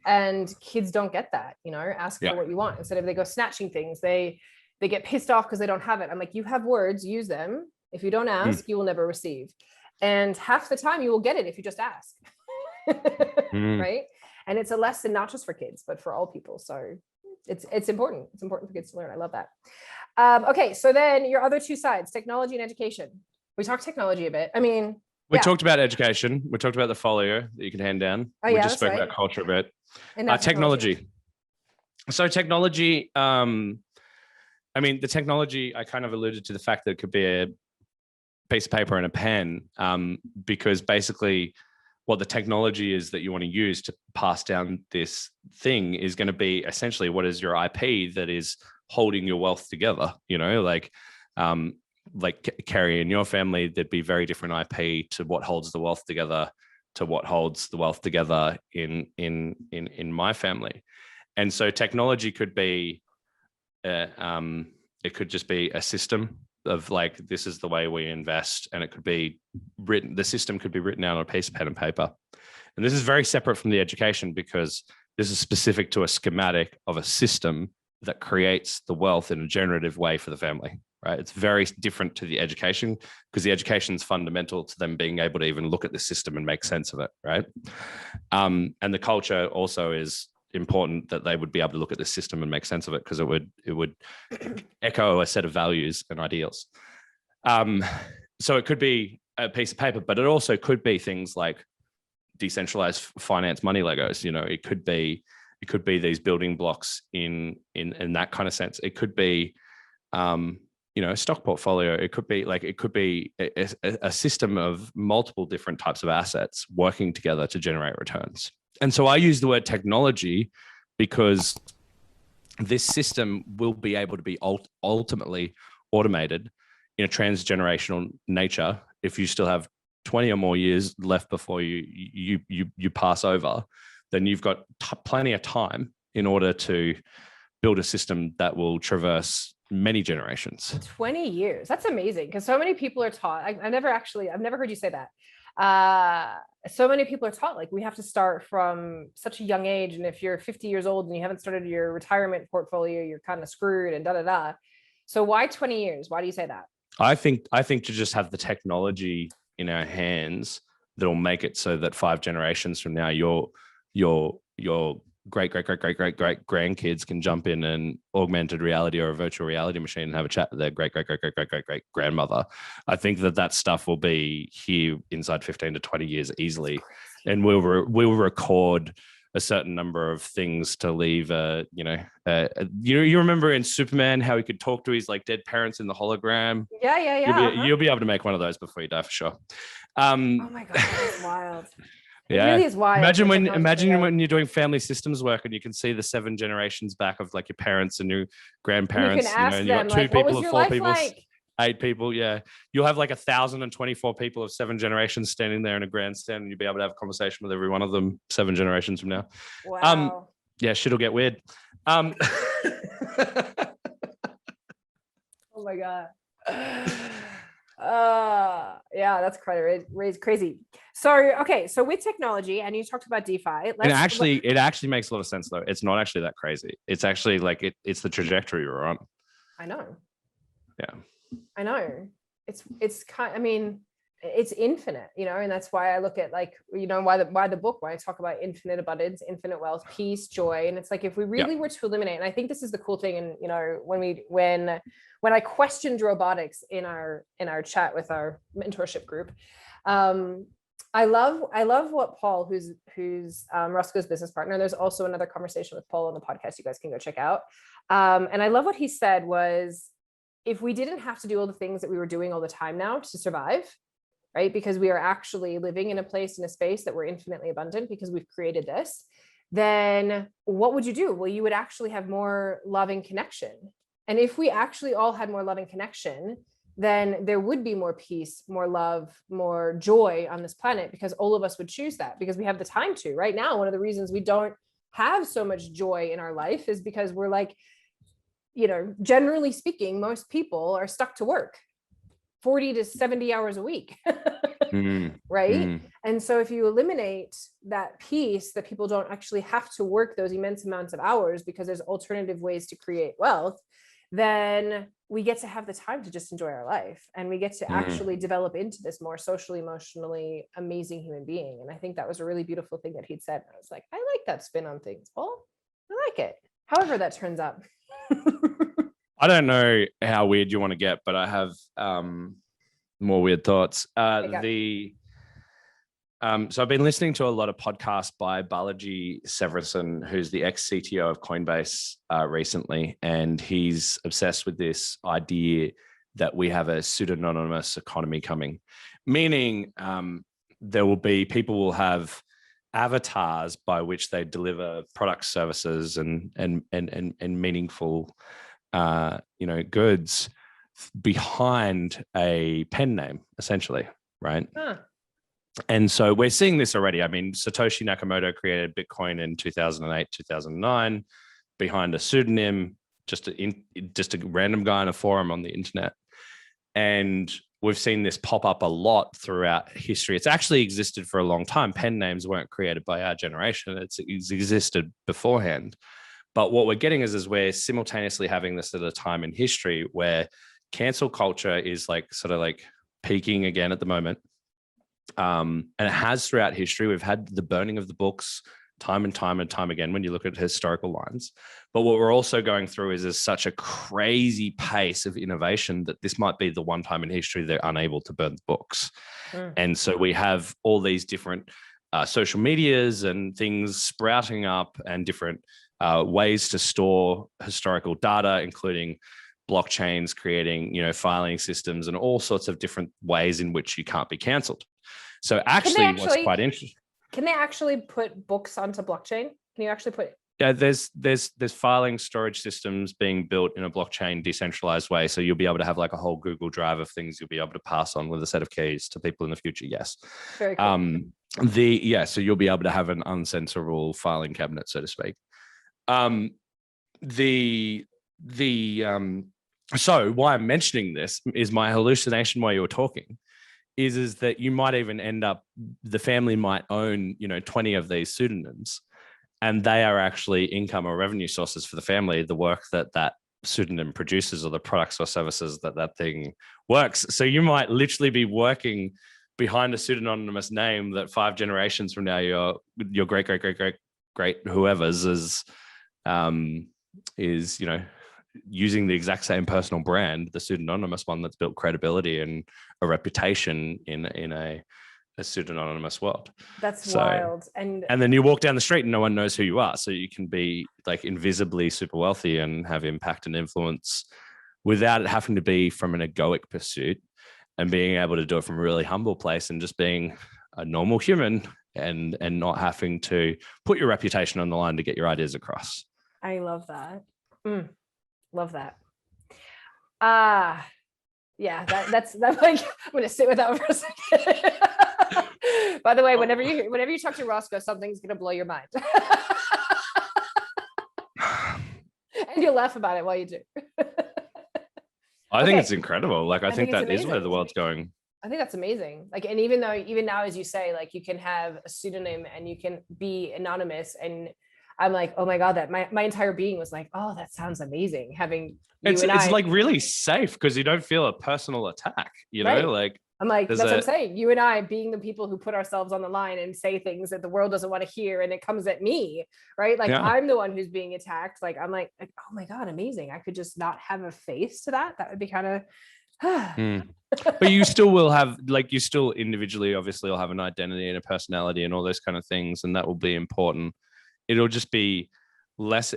And kids don't get that, you know, ask for what you want. Instead of they go snatching things, they get pissed off because they don't have it. I'm like, you have words, use them. If you don't ask, you will never receive. And half the time you will get it if you just ask. Right? And it's a lesson not just for kids, but for all people. So it's important. It's important for kids to learn. I love that. Okay, so then your other two sides, technology and education. We talked technology a bit. I mean, we talked about education. We talked about the folio that you can hand down. We just spoke about culture a bit. And technology. So technology, I mean, the technology, I kind of alluded to the fact that it could be a piece of paper and a pen, because basically what the technology is that you want to use to pass down this thing is going to be essentially what is your IP that is holding your wealth together, you know, like Carrie in your family, there'd be very different IP to what holds the wealth together to what holds the wealth together in my family. And so technology could be, it could just be a system of like, this is the way we invest. And it could be written, the system could be written out on a piece of pen and paper. And this is very separate from the education because this is specific to a schematic of a system that creates the wealth in a generative way for the family, right? It's very different to the education because the education is fundamental to them being able to even look at the system and make sense of it, right? And the culture also is important that they would be able to look at the system and make sense of it because it would echo a set of values and ideals. So it could be a piece of paper, but it also could be things like decentralized finance money Legos. You know, it could be these building blocks in that kind of sense. It could be you know, a stock portfolio. It could be a system of multiple different types of assets working together to generate returns. And so I use the word technology because this system will be able to be ultimately automated in a transgenerational nature. If you still have 20 or more years left before you pass over, then you've got plenty of time in order to build a system that will traverse many generations. 20 years. That's amazing. Because so many people are taught, I've never heard you say that. So many people are taught, like, we have to start from such a young age. And if you're 50 years old and you haven't started your retirement portfolio, you're kind of screwed and da. So why 20 years? Why do you say that? I think to just have the technology in our hands that'll make it so that 5 generations from now, your great grandkids can jump in an augmented reality or a virtual reality machine and have a chat with their great grandmother. I think that stuff will be here inside 15 to 20 years easily, and we'll record a certain number of things to leave. You remember in Superman how he could talk to his like dead parents in the hologram? Yeah. You'll be able to make one of those before you die for sure. Oh my god, that's wild. It yeah, really is wild. Imagine when you're doing family systems work and you can see the 7 generations back of like your parents and your grandparents. And you can ask them, you got 2 like, people, 4 people, like? 8 people. Yeah, you'll have like 1,024 people of 7 generations standing there in a grandstand, and you'll be able to have a conversation with every one of them 7 generations from now. Wow. Yeah, shit'll get weird. Oh my god. Yeah, that's crazy. So okay, so with technology, and you talked about DeFi. It actually makes a lot of sense though. It's not actually that crazy. It's actually like it's the trajectory we're on. I know. Yeah. I know. It's kind. I mean, it's infinite, you know, and that's why I look at, like, you know, why the book, why I talk about infinite abundance, infinite wealth, peace, joy. And it's like, if we really were to eliminate, and I think this is the cool thing, and you know, when I questioned robotics in our chat with our mentorship group, I love what Paul, who's Rossco's business partner. There's also another conversation with Paul on the podcast you guys can go check out. And I love what he said was, if we didn't have to do all the things that we were doing all the time now to survive, right? Because we are actually living in a place, in a space that we're infinitely abundant because we've created this, then what would you do? Well, you would actually have more loving connection. And if we actually all had more loving connection, then there would be more peace, more love, more joy on this planet, because all of us would choose that because we have the time to. Right now, one of the reasons we don't have so much joy in our life is because we're like, you know, generally speaking, most people are stuck to work 40 to 70 hours a week. Right. And so if you eliminate that piece that people don't actually have to work those immense amounts of hours because there's alternative ways to create wealth, then we get to have the time to just enjoy our life, and we get to actually develop into this more socially, emotionally amazing human being. And I think that was a really beautiful thing that he'd said. I was like, I like that spin on things, Paul. I like it. However that turns out. I don't know how weird you want to get, but I have more weird thoughts. So I've been listening to a lot of podcasts by Balaji Severson, who's the ex-CTO of Coinbase recently, and he's obsessed with this idea that we have a pseudonymous economy coming, meaning people will have avatars by which they deliver products, services, and meaningful goods behind a pen name, essentially, right? And so we're seeing this already. I mean, Satoshi Nakamoto created Bitcoin in 2008, 2009 behind a pseudonym, just a random guy on a forum on the internet. And we've seen this pop up a lot throughout history. It's actually existed for a long time. Pen names weren't created by our generation. It's existed beforehand. But what we're getting is we're simultaneously having this at a time in history where cancel culture is like sort of like peaking again at the moment. And it has throughout history. We've had the burning of the books time and time and time again when you look at historical lines. But what we're also going through is such a crazy pace of innovation that this might be the one time in history they're unable to burn the books. And so we have all these different social medias and things sprouting up, and different ways to store historical data, including blockchains creating, filing systems and all sorts of different ways in which you can't be cancelled. So what's quite interesting. Can they actually put books onto blockchain? Can you actually put? Yeah, there's filing storage systems being built in a blockchain decentralized way. So you'll be able to have like a whole Google Drive of things you'll be able to pass on with a set of keys to people in the future. Yes. Very cool. So you'll be able to have an uncensorable filing cabinet, so to speak. So why I'm mentioning this is my hallucination while you were talking is that you might even end up, the family might own, 20 of these pseudonyms, and they are actually income or revenue sources for the family, the work that pseudonym produces or the products or services that thing works. So you might literally be working behind a pseudonymous name that 5 generations from now, your great whoever's is using the exact same personal brand, the pseudonymous one that's built credibility and a reputation in a pseudonymous world. That's wild. And then you walk down the street and no one knows who you are. So you can be like invisibly super wealthy and have impact and influence without it having to be from an egoic pursuit, and being able to do it from a really humble place and just being a normal human and not having to put your reputation on the line to get your ideas across. I love that. Love that. Yeah, that's like, I'm going to sit with that for a second. By the way, whenever you talk to Rossco, something's going to blow your mind. And you'll laugh about it while you do. I think it's incredible. Like, I think that is where the world's going. I think that's amazing. Like, and even now, as you say, like, you can have a pseudonym and you can be anonymous, and I'm like, oh my God, that my entire being was like, oh, that sounds amazing. Having it's like really safe because you don't feel a personal attack, right. Like I'm like, that's what I'm saying. You and I being the people who put ourselves on the line and say things that the world doesn't want to hear, and it comes at me, right? Like, I'm the one who's being attacked. Like, I'm like, oh my God, amazing. I could just not have a face to that. That would be kind of But you still will have, like, you still individually obviously will have an identity and a personality and all those kind of things, and that will be important. It'll just be less,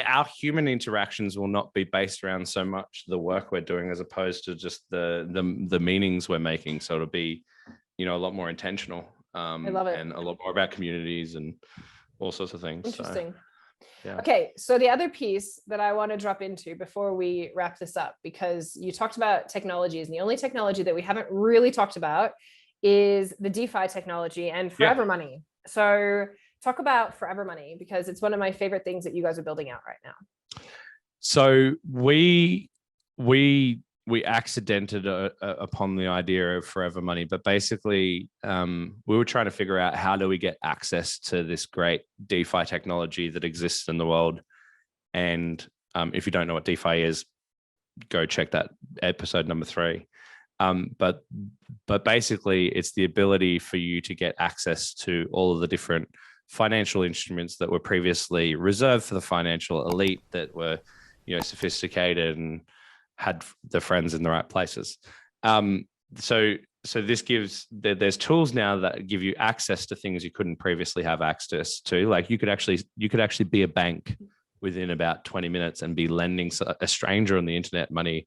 our human interactions will not be based around so much the work we're doing as opposed to just the meanings we're making. So it'll be, a lot more intentional. I love it. And a lot more about communities and all sorts of things. Interesting. Yeah. Okay, so the other piece that I want to drop into before we wrap this up, because you talked about technologies, and the only technology that we haven't really talked about is the DeFi technology and forever money. So talk about Forever Money, because it's one of my favorite things that you guys are building out right now. So we accidented upon the idea of Forever Money, but basically we were trying to figure out how do we get access to this great DeFi technology that exists in the world. And if you don't know what DeFi is, go check that episode number 3. But basically, it's the ability for you to get access to all of the different financial instruments that were previously reserved for the financial elite, that were, sophisticated and had the friends in the right places. So this gives, there's tools now that give you access to things you couldn't previously have access to. Like you could actually be a bank within about 20 minutes and be lending a stranger on the internet money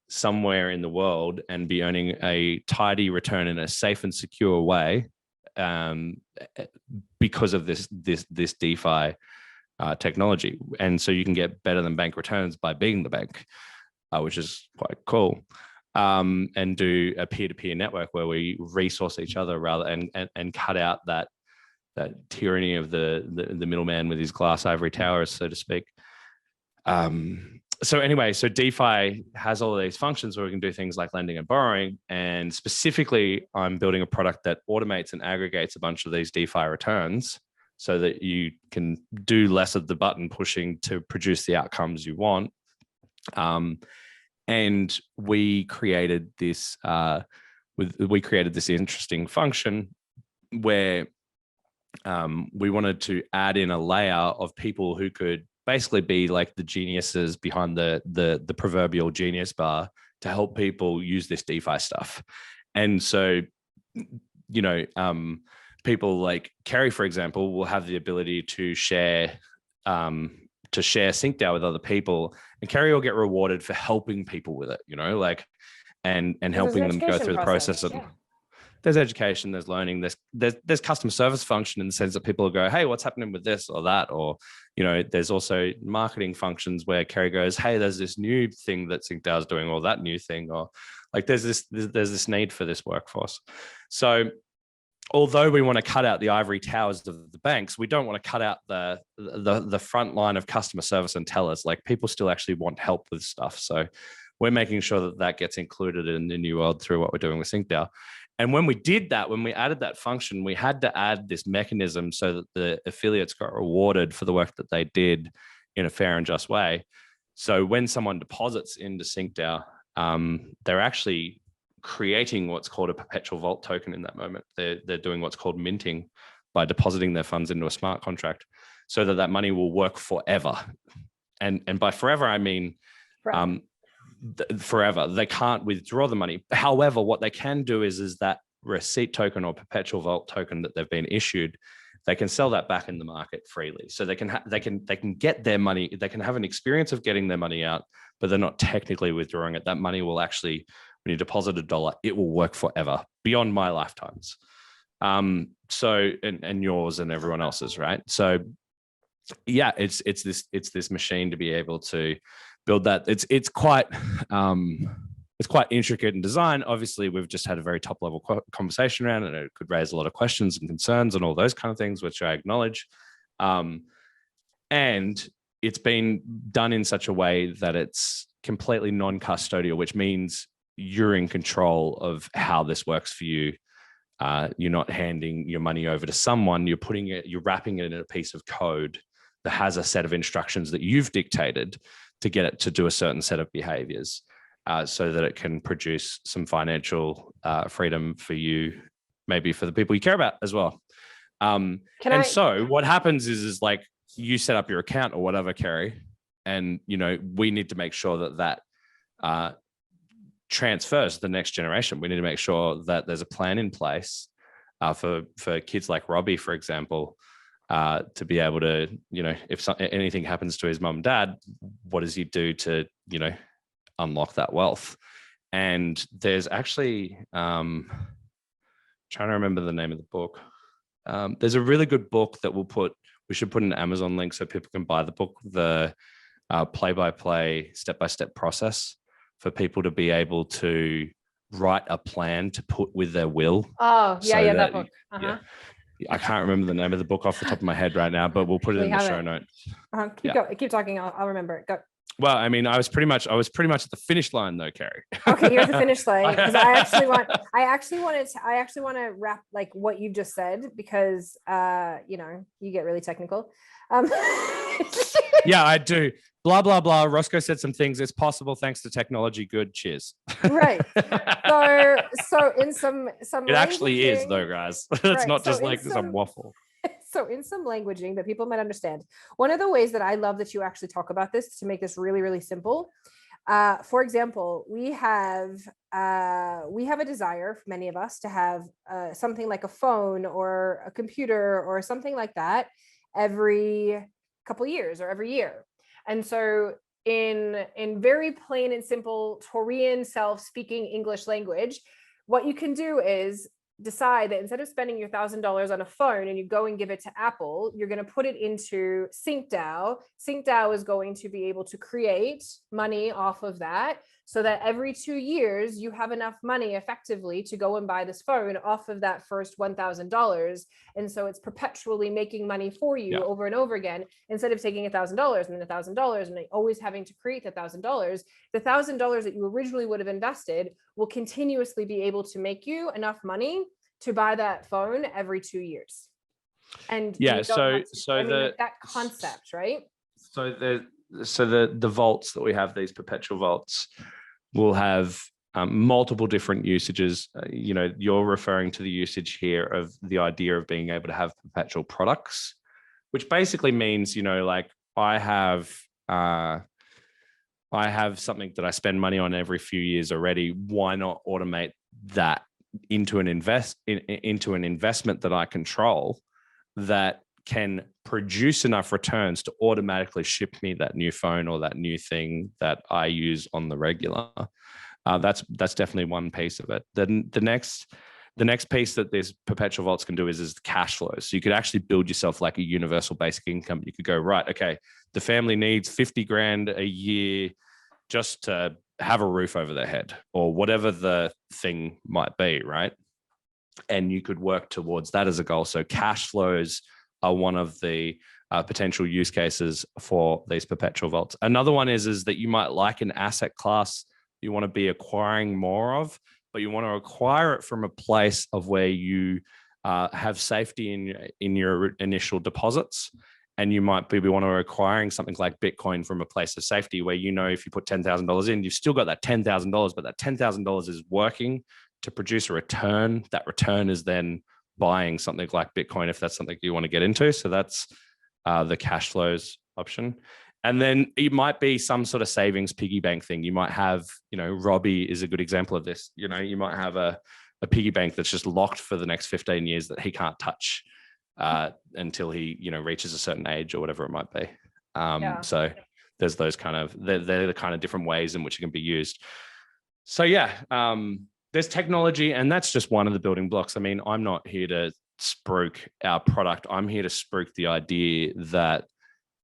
somewhere in the world and be earning a tidy return in a safe and secure way, because of this DeFi technology. And so you can get better than bank returns by being the bank, which is quite cool. And do a peer-to-peer network where we resource each other rather and cut out that tyranny of the middleman with his glass ivory towers, so to speak. So DeFi has all of these functions where we can do things like lending and borrowing. And specifically, I'm building a product that automates and aggregates a bunch of these DeFi returns so that you can do less of the button pushing to produce the outcomes you want. And we created this interesting function where we wanted to add in a layer of people who could basically be like the geniuses behind the proverbial genius bar to help people use this DeFi stuff. And so, people like Kerry, for example, will have the ability to share SyncDAO with other people, and Kerry will get rewarded for helping people with it, and helping them go through the process. And there's education, there's learning, there's customer service function in the sense that people will go, hey, what's happening with this or that? Or, there's also marketing functions where Kerry goes, hey, there's this new thing that SyncDAO is doing, or that new thing, or like there's this need for this workforce. So although we want to cut out the ivory towers of the banks, we don't want to cut out the front line of customer service and tellers. Like people still actually want help with stuff. So we're making sure that gets included in the new world through what we're doing with SyncDAO. And when we did that, when we added that function, we had to add this mechanism so that the affiliates got rewarded for the work that they did in a fair and just way. So when someone deposits into SyncDAO, they're actually creating what's called a perpetual vault token in that moment. They're doing what's called minting by depositing their funds into a smart contract so that money will work forever. And by forever, I mean forever. They can't withdraw the money. However, what they can do is that receipt token or perpetual vault token that they've been issued, they can sell that back in the market freely. So they can get their money. They can have an experience of getting their money out, but they're not technically withdrawing it. That money will actually, when you deposit $1, it will work forever beyond my lifetimes. So and yours and everyone else's, right? So yeah, it's this machine to be able to build that. It's quite intricate in design. Obviously, we've just had a very top level conversation around it, and it could raise a lot of questions and concerns and all those kind of things, which I acknowledge. And it's been done in such a way that it's completely non-custodial, which means you're in control of how this works for you. You're not handing your money over to someone. You're wrapping it in a piece of code that has a set of instructions that you've dictated to get it to do a certain set of behaviors, so that it can produce some financial freedom for you, maybe for the people you care about as well. So what happens is like you set up your account or whatever, Kerry, and we need to make sure that transfers to the next generation. We need to make sure that there's a plan in place for kids like Robbie, for example, to be able to, if anything happens to his mum and dad, what does he do to, unlock that wealth? And there's actually, trying to remember the name of the book. There's a really good book that we should put an Amazon link so people can buy the book, the play-by-play, step-by-step process for people to be able to write a plan to put with their will. Oh, yeah, that book. Uh-huh. I can't remember the name of the book off the top of my head right now, but we'll put it in the show notes. Keep talking. I'll remember it. Go. Well, I mean, I was pretty much at the finish line though, Carrie. Okay, you're at the finish line, because I actually want to wrap like what you just said, because you get really technical. Yeah, I do. Blah blah blah. Rossco said some things. It's possible thanks to technology. Good. Cheers. Right. So in some it actually is though, guys. It's not just like some waffle. So in some languaging that people might understand, one of the ways that I love that you actually talk about this to make this really, really simple. For example, we have a desire for many of us to have something like a phone or a computer or something like that every couple of years or every year. And so in very plain and simple Taurian self-speaking English language, what you can do is decide that instead of spending your $1,000 on a phone and you go and give it to Apple, you're going to put it into SyncDAO. SyncDAO is going to be able to create money off of that, so that every 2 years you have enough money effectively to go and buy this phone off of that first $1,000. And so it's perpetually making money for you over and over again, instead of taking $1,000 and then $1,000 and always having to create the $1,000. The $1,000 that you originally would have invested will continuously be able to make you enough money to buy that phone every 2 years. And that concept, right? So the vaults that we have, these perpetual vaults, will have multiple different usages. You're referring to the usage here of the idea of being able to have perpetual products, which basically means, like I have something that I spend money on every few years already. Why not automate that into an investment that I control that can produce enough returns to automatically ship me that new phone or that new thing that I use on the regular? That's definitely one piece of it. Then the next piece that these perpetual vaults can do is cash flows. So you could actually build yourself like a universal basic income. You could go, right, okay, the family needs 50 grand a year just to have a roof over their head or whatever the thing might be, right? And you could work towards that as a goal. So cash flows are one of the potential use cases for these perpetual vaults. Another one is that you might like an asset class you want to be acquiring more of, but you want to acquire it from a place of where you have safety in your initial deposits. And you might be want to acquiring something like Bitcoin from a place of safety where, if you put $10,000 in, you've still got that $10,000, but that $10,000 is working to produce a return. That return is then buying something like Bitcoin if that's something you want to get into. So that's the cash flows option. And then it might be some sort of savings piggy bank thing. You might have, Robbie is a good example of this. You might have a piggy bank that's just locked for the next 15 years that he can't touch until he, reaches a certain age or whatever it might be. So there's those they're the kind of different ways in which it can be used. So there's technology, and that's just one of the building blocks. I mean, I'm not here to spruik our product. I'm here to spruik the idea that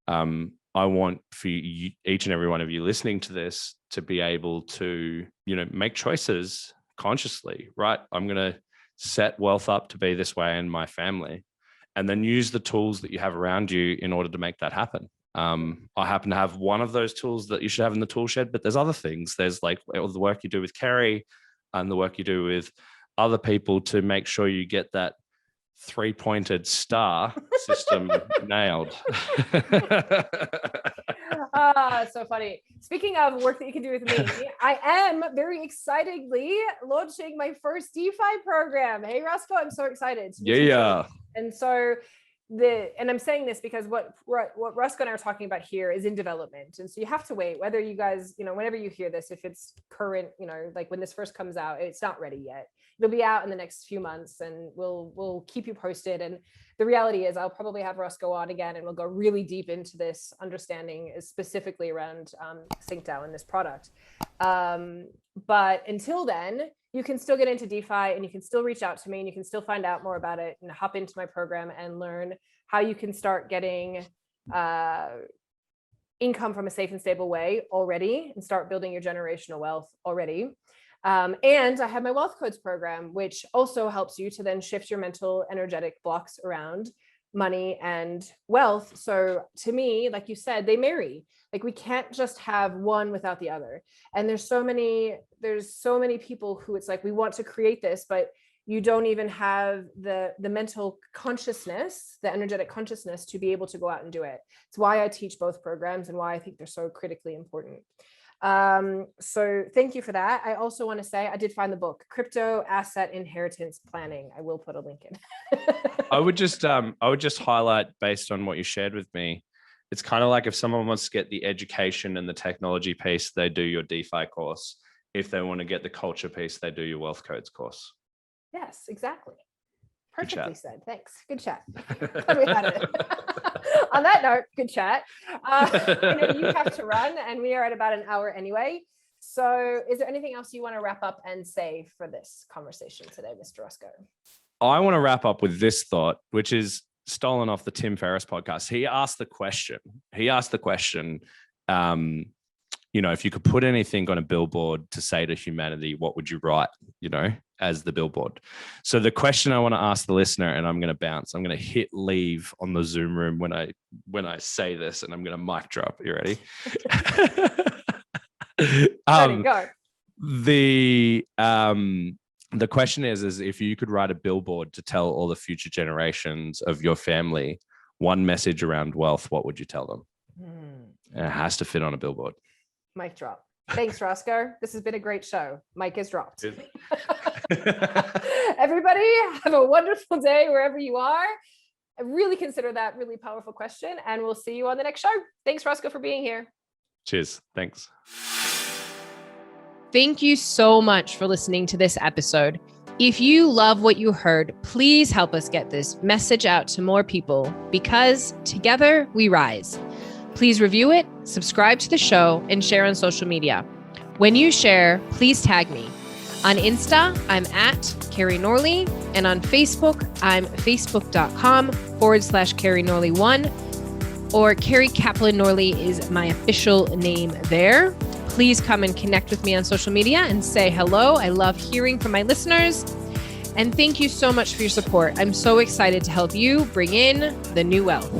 I want for you, each and every one of you listening to this, to be able to, make choices consciously, right? I'm going to set wealth up to be this way in my family, and then use the tools that you have around you in order to make that happen. I happen to have one of those tools that you should have in the tool shed, but there's other things. There's like the work you do with Carrie and the work you do with other people to make sure you get that 3-pointed star system nailed. So funny. Speaking of work that you can do with me, I am very excitedly launching my first DeFi program. Hey, Rossco, I'm so excited. Yeah. And so and I'm saying this because what Rossco and I are talking about here is in development. And so you have to wait, whether you guys, whenever you hear this, if it's current, like when this first comes out, it's not ready yet. It'll be out in the next few months, and we'll keep you posted. And the reality is I'll probably have Rossco on again, and we'll go really deep into this understanding, is specifically around SyncDAO and this product. But until then, you can still get into DeFi, and you can still reach out to me, and you can still find out more about it and hop into my program and learn how you can start getting income from a safe and stable way already, and start building your generational wealth already. And I have my Wealth Codes program, which also helps you to then shift your mental energetic blocks around money and wealth. So to me, like you said, they marry. Like we can't just have one without the other. And there's so many people who it's like, we want to create this, but you don't even have the mental consciousness, the energetic consciousness to be able to go out and do it. It's why I teach both programs and why I think they're so critically important. So thank you for that. I also want to say I did find the book, Crypto Asset Inheritance Planning. I will put a link in. I would just highlight, based on what you shared with me, it's kind of like if someone wants to get the education and the technology piece, they do your DeFi course. If they want to get the culture piece, they do your Wealth Codes course. Yes, exactly. Perfectly said. Thanks. Good chat. Glad we had it. On that note, good chat. I know you have to run and we are at about an hour anyway. So is there anything else you want to wrap up and say for this conversation today, Mr. Rossco? I want to wrap up with this thought, which is stolen off the Tim Ferriss podcast. He asked the question, if you could put anything on a billboard to say to humanity, what would you write, as the billboard? So the question I want to ask the listener, and I'm going to bounce, I'm going to hit leave on the Zoom room when I say this, and I'm going to mic drop. You ready? Ready, go. The question is if you could write a billboard to tell all the future generations of your family one message around wealth, what would you tell them? And it has to fit on a billboard. Mic drop. Thanks, Rossco. This has been a great show. Mic is dropped. Everybody, have a wonderful day wherever you are. I really consider that really powerful question, and we'll see you on the next show. Thanks, Rossco, for being here. Cheers. Thanks. Thank you so much for listening to this episode. If you love what you heard, please help us get this message out to more people, because together we rise. Please review it, subscribe to the show, and share on social media. When you share, please tag me. On Insta, I'm at Carrie Norley, and on Facebook, I'm facebook.com/Carrie Norley1, or Carrie Kaplan Norley is my official name there. Please come and connect with me on social media and say hello. I love hearing from my listeners. And thank you so much for your support. I'm so excited to help you bring in the new wealth.